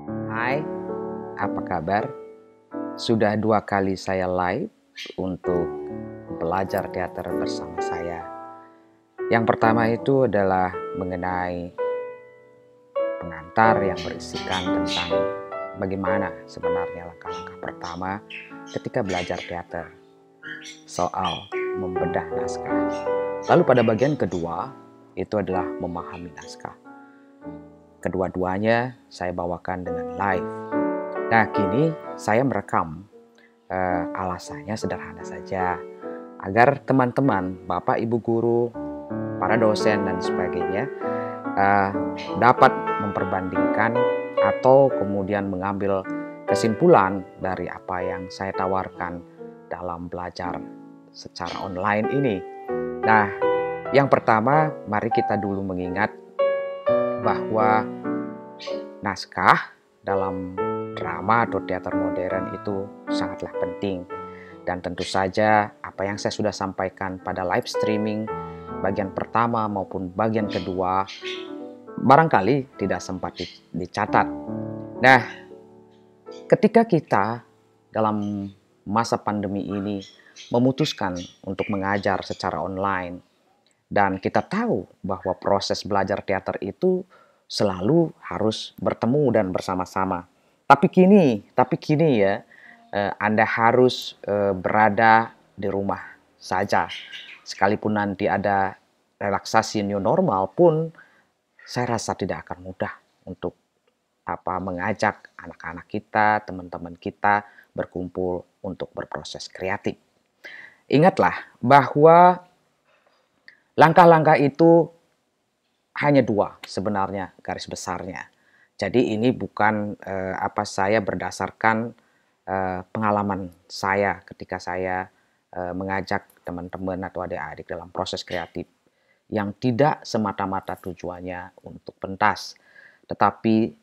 Hai, apa kabar? Sudah 2 kali saya live untuk belajar teater bersama saya. Yang pertama itu adalah mengenai pengantar yang berisikan tentang bagaimana sebenarnya langkah-langkah pertama ketika belajar teater, soal membedah naskah. Lalu pada bagian kedua itu adalah memahami naskah. Kedua-duanya saya bawakan dengan live. Nah, kini saya merekam. Alasannya sederhana saja, agar teman-teman, Bapak Ibu guru, para dosen dan sebagainya eh, dapat memperbandingkan atau kemudian mengambil kesimpulan dari apa yang saya tawarkan dalam belajar secara online ini. Nah, yang pertama, mari kita dulu mengingat bahwa naskah dalam drama atau teater modern itu sangatlah penting. Dan tentu saja apa yang saya sudah sampaikan pada live streaming bagian pertama maupun bagian kedua barangkali tidak sempat dicatat. Nah, ketika kita dalam masa pandemi ini memutuskan untuk mengajar secara online, dan kita tahu bahwa proses belajar teater itu selalu harus bertemu dan bersama-sama. Tapi kini ya, Anda harus berada di rumah saja. Sekalipun nanti ada relaksasi new normal pun, saya rasa tidak akan mudah untuk mengajak anak-anak kita, teman-teman kita berkumpul untuk berproses kreatif. Ingatlah bahwa langkah-langkah itu hanya dua sebenarnya garis besarnya. Jadi ini bukan saya berdasarkan pengalaman saya ketika saya mengajak teman-teman atau adik-adik dalam proses kreatif yang tidak semata-mata tujuannya untuk pentas. Tetapi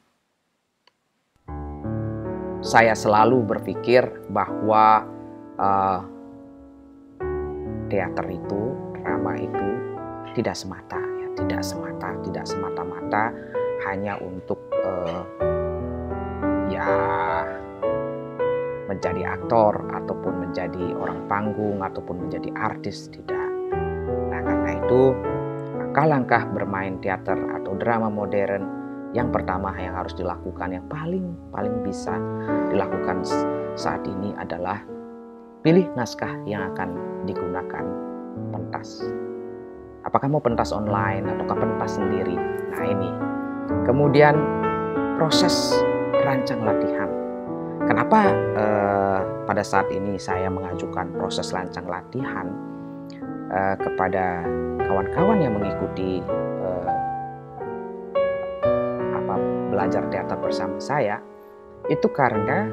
saya selalu berpikir bahwa uh, teater itu, drama itu tidak semata-mata hanya untuk menjadi aktor ataupun menjadi orang panggung ataupun menjadi artis, tidak. Nah, karena itu langkah-langkah bermain teater atau drama modern yang pertama yang harus dilakukan, yang paling bisa dilakukan saat ini adalah pilih naskah yang akan digunakan pentas. Apakah mau pentas online ataukah pentas sendiri? Nah, ini. Kemudian proses rancang latihan. Kenapa pada saat ini saya mengajukan proses rancang latihan kepada kawan-kawan yang mengikuti belajar teater bersama saya? Itu karena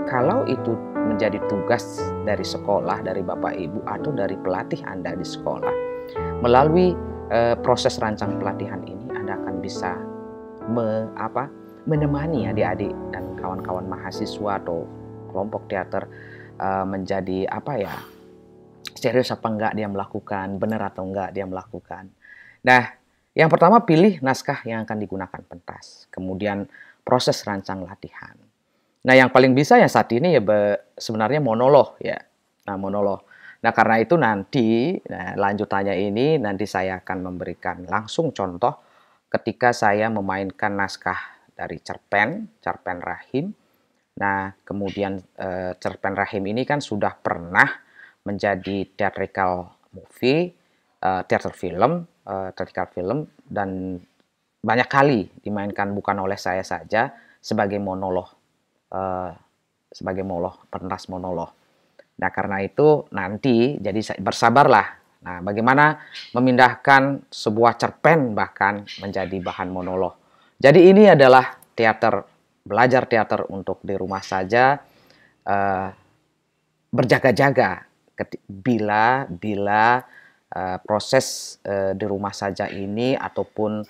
kalau itu menjadi tugas dari sekolah, dari Bapak Ibu atau dari pelatih Anda di sekolah, melalui proses rancang pelatihan ini Anda akan bisa menemani adik-adik dan kawan-kawan mahasiswa atau kelompok teater menjadi serius apa enggak dia melakukan, benar atau enggak dia melakukan. Nah, yang pertama pilih naskah yang akan digunakan pentas, kemudian proses rancang latihan. Nah, yang paling bisa ya saat ini ya sebenarnya monolog ya. Nah, monolog. Nah, karena itu nanti lanjutannya ini nanti saya akan memberikan langsung contoh ketika saya memainkan naskah dari cerpen Rahim. Nah, kemudian cerpen Rahim ini kan sudah pernah menjadi theatrical movie, theatrical film dan banyak kali dimainkan bukan oleh saya saja sebagai monolog, pentas monolog. Nah, karena itu nanti jadi bersabarlah. Nah, bagaimana memindahkan sebuah cerpen bahkan menjadi bahan monolog. Jadi ini adalah belajar teater untuk di rumah saja, berjaga-jaga bila proses di rumah saja ini ataupun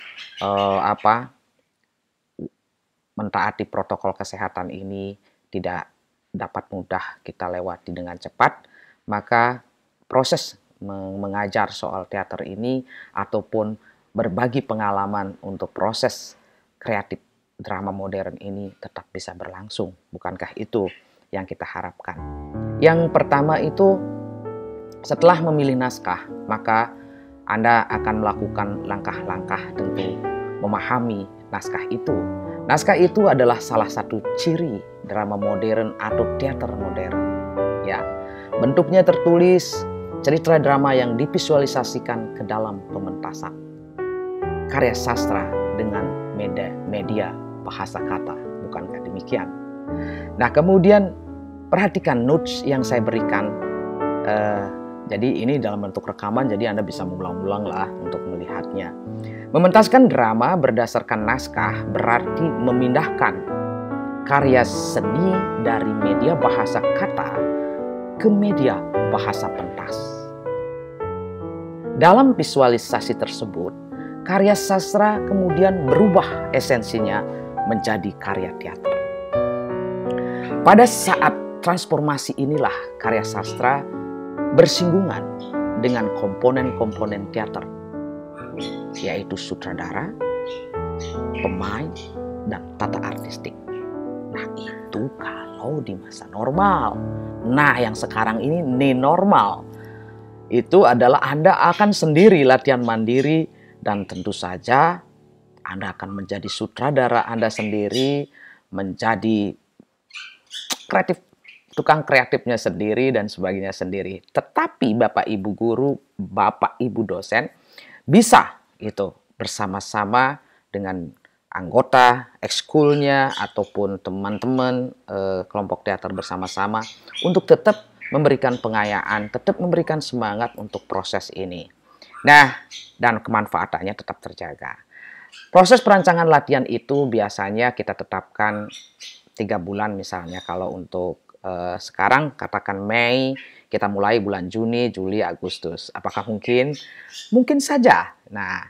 mentaati protokol kesehatan ini tidak dapat mudah kita lewati dengan cepat, maka proses mengajar soal teater ini ataupun berbagi pengalaman untuk proses kreatif drama modern ini tetap bisa berlangsung. Bukankah itu yang kita harapkan? Yang pertama itu, setelah memilih naskah, maka Anda akan melakukan langkah-langkah tentu memahami naskah itu. Naskah itu adalah salah satu ciri drama modern atau teater modern. Ya, bentuknya tertulis, cerita drama yang divisualisasikan ke dalam pementasan. Karya sastra dengan media bahasa kata, bukankah demikian? Nah, kemudian perhatikan notes yang saya berikan. Jadi ini dalam bentuk rekaman, jadi Anda bisa mengulang-ulang lah untuk melihatnya. Mementaskan drama berdasarkan naskah berarti memindahkan karya seni dari media bahasa kata ke media bahasa pentas. Dalam visualisasi tersebut, karya sastra kemudian berubah esensinya menjadi karya teater. Pada saat transformasi inilah karya sastra bersinggungan dengan komponen-komponen teater, yaitu sutradara, pemain, dan tata artistik. Nah, itu kalau di masa normal. Nah, yang sekarang ini new normal. Itu adalah Anda akan sendiri latihan mandiri, dan tentu saja Anda akan menjadi sutradara Anda sendiri, menjadi tukang kreatifnya sendiri dan sebagainya sendiri. Tetapi Bapak Ibu guru, Bapak Ibu dosen bisa itu bersama-sama dengan anggota ekskulnya ataupun teman-teman kelompok teater bersama-sama untuk tetap memberikan pengayaan, tetap memberikan semangat untuk proses ini. Nah, dan kemanfaatannya tetap terjaga. Proses perancangan latihan itu biasanya kita tetapkan 3 bulan misalnya. Kalau untuk sekarang katakan Mei, kita mulai bulan Juni, Juli, Agustus. Apakah mungkin? Mungkin saja. Nah,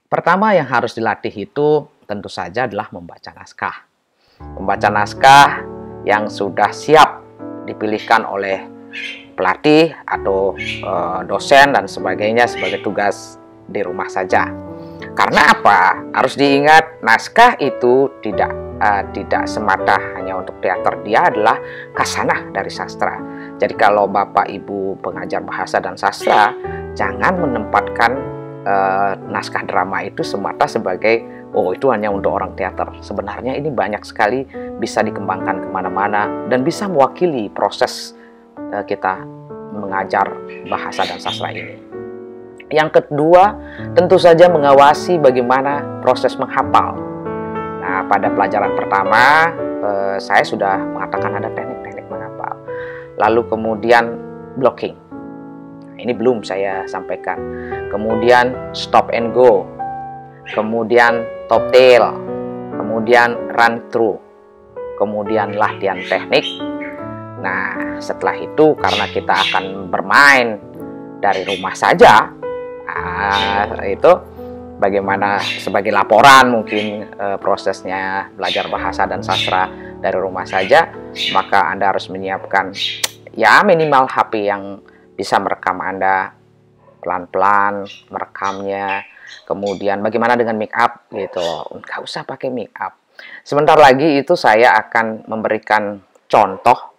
pertama yang harus dilatih itu tentu saja adalah membaca naskah. Membaca naskah yang sudah siap dipilihkan oleh pelatih atau dosen dan sebagainya sebagai tugas di rumah saja. Karena apa? Harus diingat, naskah itu tidak semata hanya untuk teater. Dia adalah khasanah dari sastra. Jadi kalau Bapak Ibu pengajar bahasa dan sastra, jangan menempatkan naskah drama itu semata sebagai itu hanya untuk orang teater. Sebenarnya ini banyak sekali bisa dikembangkan kemana-mana dan bisa mewakili proses kita mengajar bahasa dan sastra ini. Yang kedua, tentu saja mengawasi bagaimana proses menghafal. Nah, pada pelajaran pertama, saya sudah mengatakan ada teknik-teknik menghafal. Lalu kemudian blocking. Nah, ini belum saya sampaikan. Kemudian stop and go. Kemudian top tail. Kemudian run through. Kemudian latihan teknik. Nah, setelah itu karena kita akan bermain dari rumah saja, itu bagaimana sebagai laporan mungkin prosesnya belajar bahasa dan sastra dari rumah saja, maka Anda harus menyiapkan ya minimal HP yang bisa merekam Anda pelan-pelan, merekamnya. Kemudian bagaimana dengan make up gitu, nggak usah pakai make up. Sebentar lagi itu saya akan memberikan contoh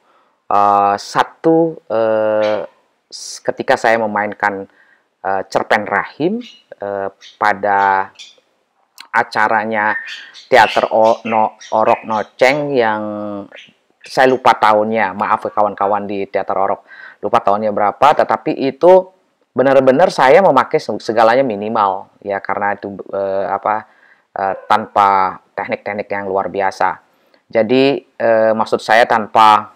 ketika saya memainkan Cerpen Rahim pada acaranya Teater Orok Noceng yang saya lupa tahunnya, maaf kawan-kawan di Teater Orok, lupa tahunnya berapa, tetapi itu benar-benar saya memakai segalanya minimal ya, karena itu tanpa teknik-teknik yang luar biasa. Jadi maksud saya tanpa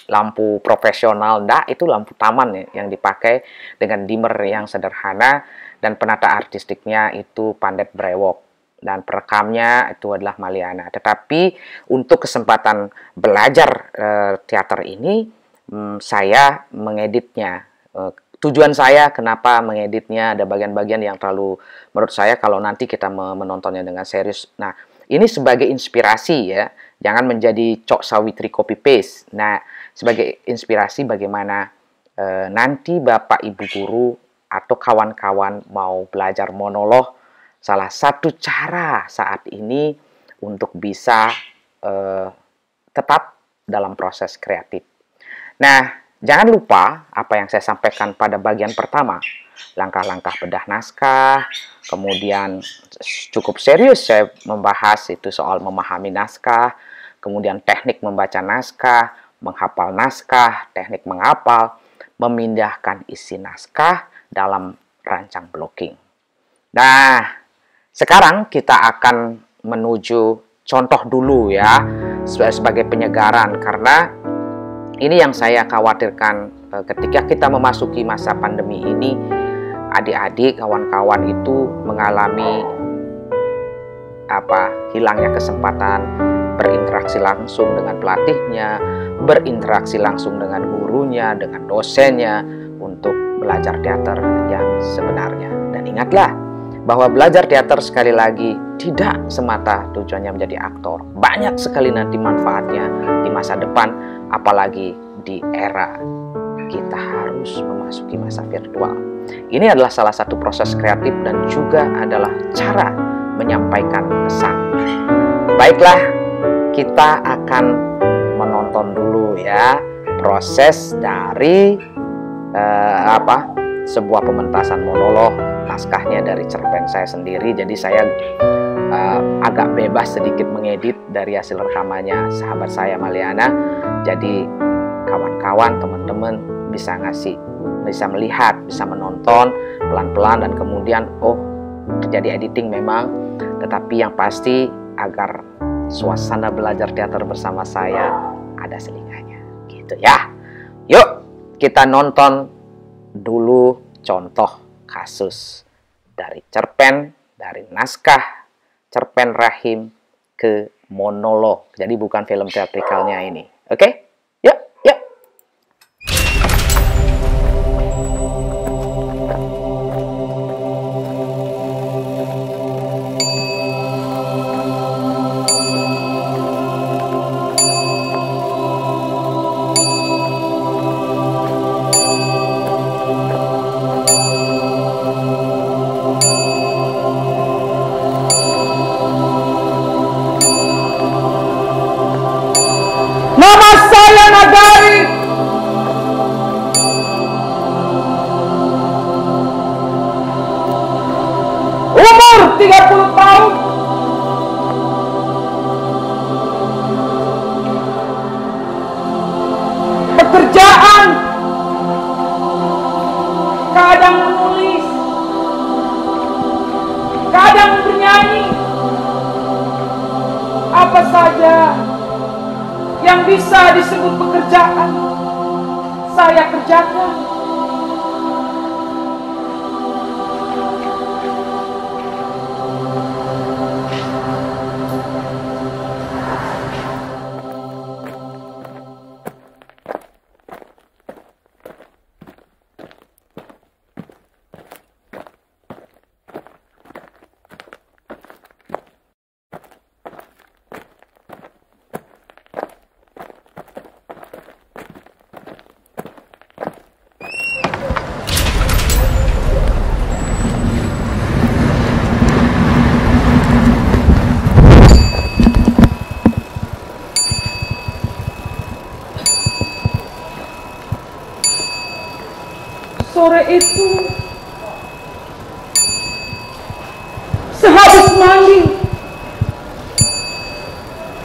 lampu profesional, itu lampu taman ya, yang dipakai dengan dimmer yang sederhana, dan penata artistiknya itu Pandet Brewok, dan perekamnya itu adalah Maliana. Tetapi untuk kesempatan belajar teater ini, saya mengeditnya. Tujuan saya kenapa mengeditnya, ada bagian-bagian yang terlalu, menurut saya kalau nanti kita menontonnya dengan serius, nah ini sebagai inspirasi ya, jangan menjadi Cok Sawitri copy paste. Nah, sebagai inspirasi bagaimana nanti Bapak Ibu guru atau kawan-kawan mau belajar monolog, salah satu cara saat ini untuk bisa tetap dalam proses kreatif. Nah, jangan lupa apa yang saya sampaikan pada bagian pertama. Langkah-langkah bedah naskah, kemudian cukup serius saya membahas itu soal memahami naskah, kemudian teknik membaca naskah, menghafal naskah, teknik menghafal, memindahkan isi naskah dalam rancang blocking. Nah, sekarang kita akan menuju contoh dulu ya, sebagai penyegaran, karena ini yang saya khawatirkan ketika kita memasuki masa pandemi ini, adik-adik, kawan-kawan itu mengalami hilangnya kesempatan berinteraksi langsung dengan pelatihnya, berinteraksi langsung dengan gurunya, dengan dosennya untuk belajar teater yang sebenarnya. Dan ingatlah bahwa belajar teater sekali lagi tidak semata tujuannya menjadi aktor. Banyak sekali nanti manfaatnya di masa depan, apalagi di era kita harus memasuki masa virtual. Ini adalah salah satu proses kreatif dan juga adalah cara menyampaikan pesan. Baiklah, kita akan menonton dulu ya proses dari sebuah pementasan monolog, naskahnya dari cerpen saya sendiri. Jadi saya agak bebas sedikit mengedit dari hasil rekamannya sahabat saya Maliana. Jadi kawan-kawan, teman-teman bisa melihat, bisa menonton pelan-pelan, dan kemudian terjadi editing memang, tetapi yang pasti agar suasana belajar teater bersama saya ada selinganya gitu ya. Yuk kita nonton dulu contoh kasus dari cerpen, dari naskah cerpen Rahim ke monolog. Jadi bukan film teatrikalnya ini. Oke? Yuk, yuk. Nama saya Nagari. Umur 30 tahun. Pekerjaan kadang menulis, kadang bernyanyi. Apa saja yang bisa disebut pekerjaan, saya kerjakan. Sore itu, sehabis mandi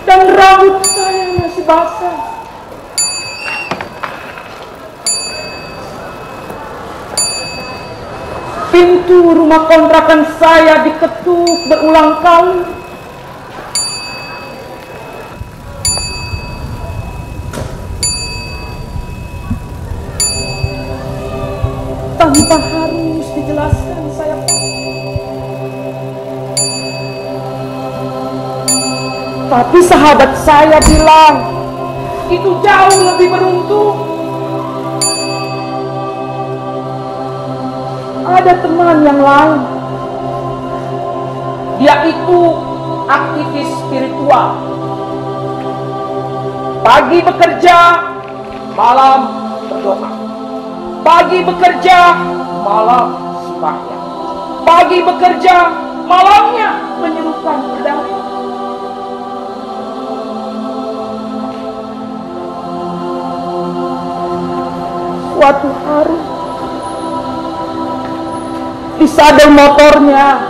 dan rambut saya masih basah, pintu rumah kontrakan saya diketuk berulang kali. Tanpa harus dijelaskan, saya tapi sahabat saya bilang itu jauh lebih beruntung. Ada teman yang lain, dia itu aktivis spiritual. Pagi bekerja, malam berdoa. Pagi bekerja, malam sembahyang. Pagi bekerja, malamnya menyerukan berdalih. suatu hari di sadel motornya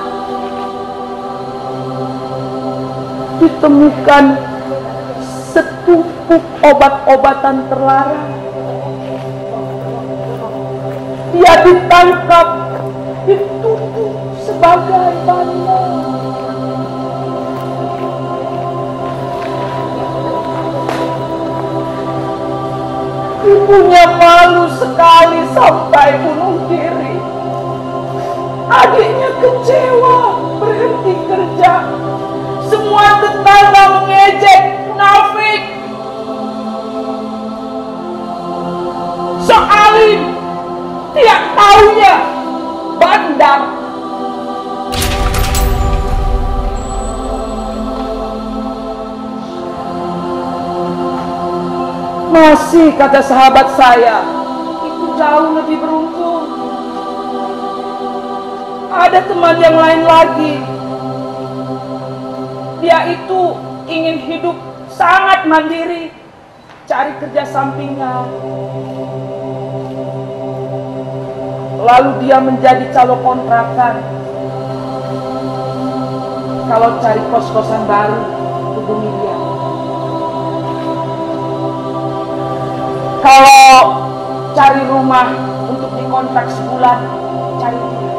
ditemukan setumpuk obat-obatan terlarang. Dia ditangkap, dituduh sebagai bandar. Ibunya malu sekali sampai bunuh diri. Adiknya kecewa, berhenti kerja. Semua tetangga mengejek, munafik. Soalin, tiap tahunnya bandar. Masih kata sahabat saya, itu jauh lebih beruntung. Ada teman yang lain lagi. Dia itu ingin hidup sangat mandiri, cari kerja sampingan. Lalu dia menjadi calo kontrakan. Kalau cari kos-kosan baru, hubungi dia. Kalau cari rumah untuk dikontrak sebulan, cari dia.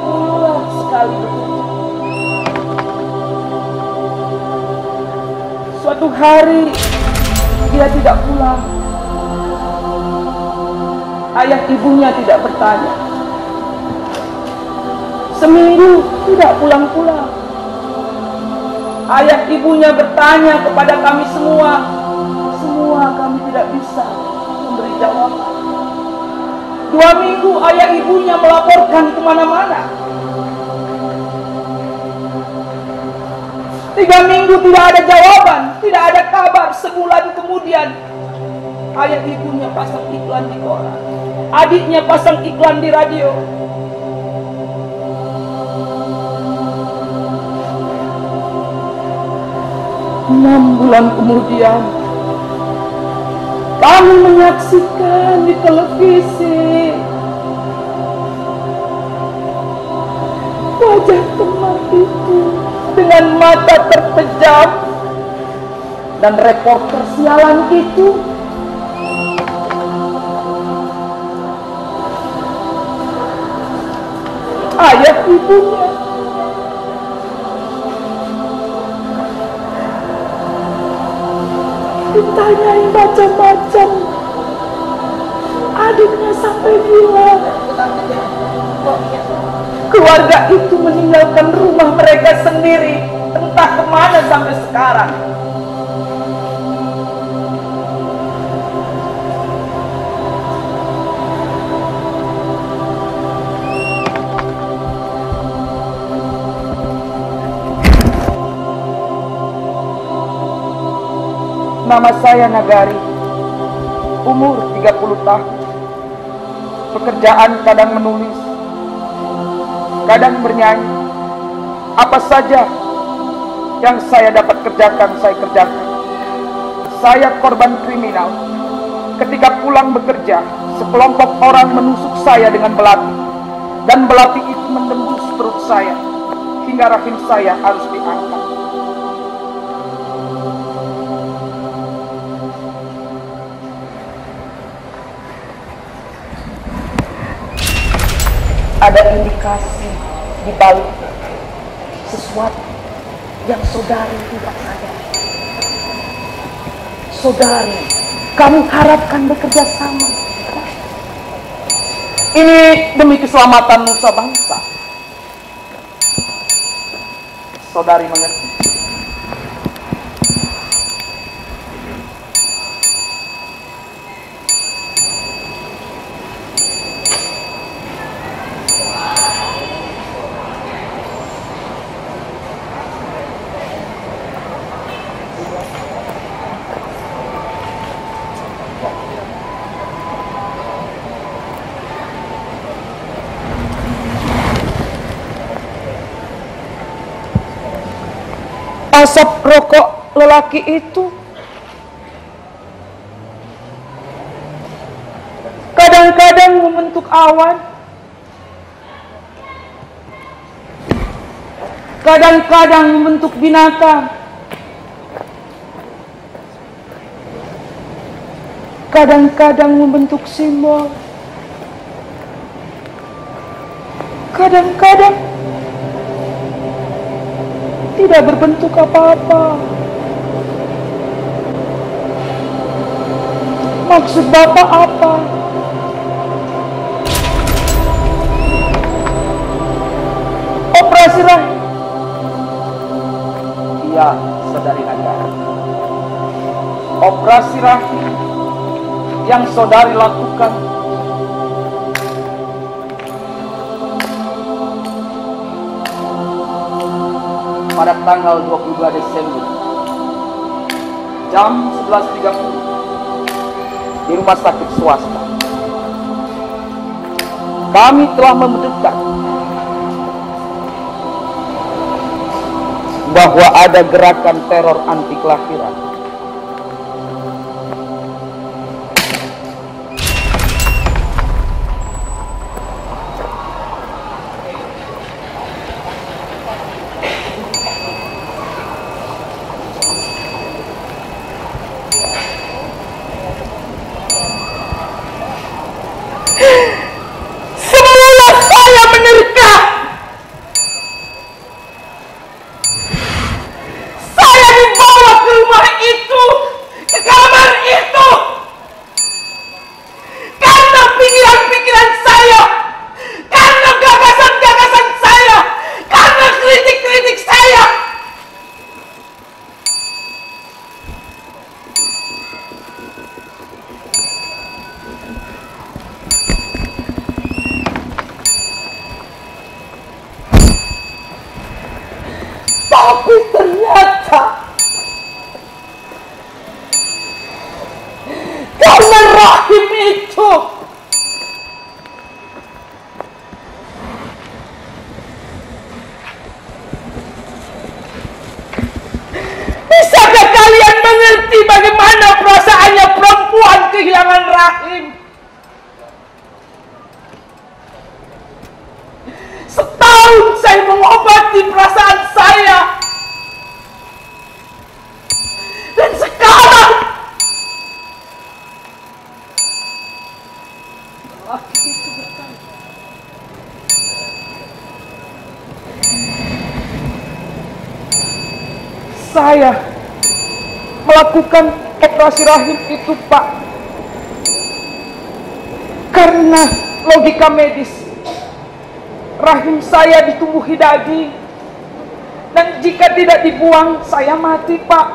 Lelah sekali bekerja. Suatu hari dia tidak pulang. Ayah ibunya tidak bertanya. Seminggu tidak pulang-pulang. Ayah ibunya bertanya kepada kami semua. Semua kami tidak bisa memberi jawaban. 2 minggu ayah ibunya melaporkan kemana-mana. 3 minggu tidak ada jawaban, tidak ada kabar. Sebulan kemudian ayah ibunya pasang iklan di koran, adiknya pasang iklan di radio. Enam bulan kemudian kami menyaksikan di televisi wajah teman itu dengan mata terpejam, dan reporter sialan itu ayah ibunya. Ditanyain macam-macam, adiknya sampai gila. Keluarga itu meninggalkan rumah mereka sendiri, entah kemana sampai sekarang. Nama saya Nagari, umur 30 tahun. Pekerjaan kadang menulis, kadang bernyanyi. Apa saja yang saya dapat kerjakan, saya kerjakan. Saya korban kriminal. Ketika pulang bekerja, sekelompok orang menusuk saya dengan belati. Dan belati itu menembus perut saya, hingga rahim saya harus diangkat. Ada indikasi di balik sesuatu yang saudari tidak sadari. Saudari, kamu harapkan bekerja sama. Ini demi keselamatan nusa bangsa. Saudari mengerti? Asap rokok lelaki itu kadang-kadang membentuk awan, kadang-kadang membentuk binatang, kadang-kadang membentuk simbol, kadang-kadang tidak berbentuk apa-apa. Maksud Bapak apa? Operasi rahim? Iya, saudari Nagari. Operasi rahim yang saudari lakukan pada tanggal 22 Desember jam 11.30 di rumah sakit swasta. Kami telah menduga bahwa ada gerakan teror anti kelahiran. Tapi ternyata karena rahim itu bisakah kalian mengerti bagaimana perasaannya perempuan kehilangan rahim? Setahun saya mengobati perasaan saya, dan sekarang laki itu berkata, saya melakukan operasi rahim itu, Pak, karena logika medis. Rahim saya ditumbuhi daging, dan jika tidak dibuang, saya mati, Pak.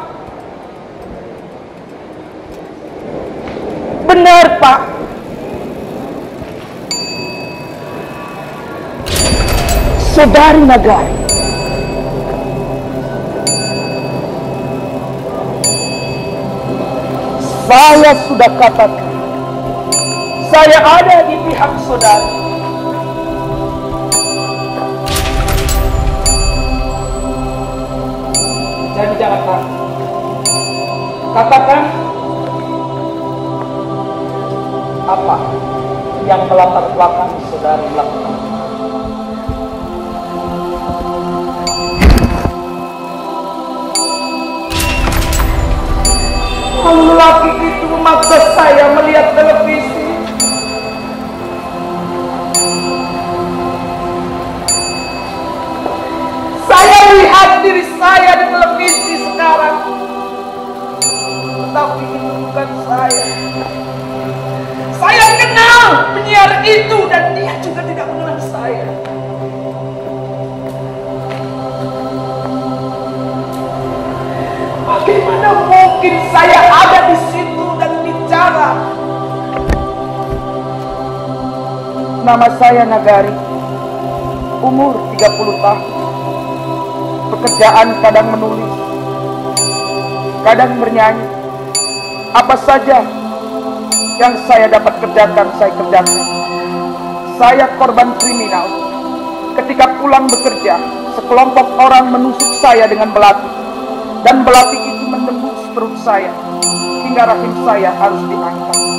Benar, Pak. Saudari Nagari, saya sudah katakan, saya ada di pihak saudari. Jadi jangan takut. Katakan apa yang melatar belakang saudari lakukan. Lalu laki itu memaksa saya melihat televisi. Saya lihat diri saya di televisi sekarang, tetapi itu bukan saya. Saya kenal penyiar itu dan dia juga tidak mengenal saya. Bagaimana mungkin saya ada di situ dan bicara? Nama saya Nagari, umur 30 tahun. Pekerjaan kadang menulis, kadang bernyanyi. Apa saja yang saya dapat kerjakan, saya kerjakan. Saya korban kriminal. Ketika pulang bekerja, sekelompok orang menusuk saya dengan belati, dan belati itu menembus perut saya hingga rahim saya harus diangkat.